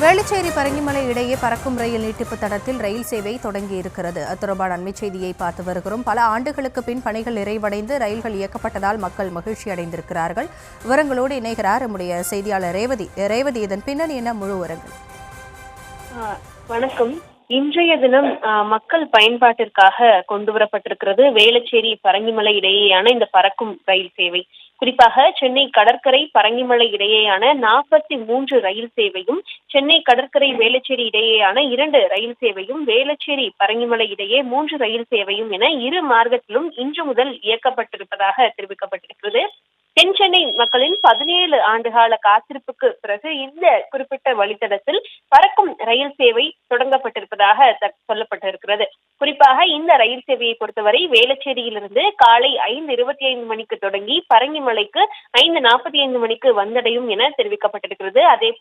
வேளச்சேரி பரங்கிமலை இடையே பறக்கும் ரயில் நீட்டிப்பு தடத்தில் ரயில் சேவை தொடங்கியிருக்கிறது. அது தொடர்பான அண்மைச் செய்தியை பார்த்து வருகிறோம். பல ஆண்டுகளுக்கு பின் பணிகள் நிறைவடைந்து ரயில்கள் இயக்கப்பட்டதால் மக்கள் மகிழ்ச்சி அடைந்திருக்கிறார்கள். விவரங்களோடு இணைகிறார் நம்முடைய செய்தியாளர் ரேவதி. இதன் பின்னணி என்ன முழு விவரங்கள்? வணக்கம். இன்றைய தினம் மக்கள் பயன்பாட்டிற்காக கொண்டு வரப்பட்டிருக்கிறது வேளச்சேரி பரங்கிமலை இடையேயான இந்த பறக்கும் ரயில் சேவை. குறிப்பாக சென்னை கடற்கரை பரங்கிமலை இடையேயான 43 ரயில் சேவையும், சென்னை கடற்கரை வேளச்சேரி இடையேயான 2 ரயில் சேவையும், வேளச்சேரி பரங்கிமலை இடையே 3 ரயில் சேவையும் என இரு மார்க்கத்திலும் இன்று முதல் இயக்கப்பட்டிருப்பதாக தெரிவிக்கப்பட்டிருக்கிறது. தென் சென்னை மக்களின் 17 ஆண்டுகால காத்திருப்புக்கு பிறகு இந்த குறிப்பிட்ட வழித்தடத்தில் பறக்கும் ரயில் சேவை தொடங்கப்பட்டிருப்பதாக சொல்லப்பட்டிருக்கிறது. குறிப்பாக இந்த ரயில் சேவையை பொறுத்தவரை வேளச்சேரியிலிருந்து காலை 5:25 மணிக்கு தொடங்கி பரங்கிமலைக்கு 5:45 மணிக்கு வந்தடையும் என தெரிவிக்கப்பட்டிருக்கிறது. அதே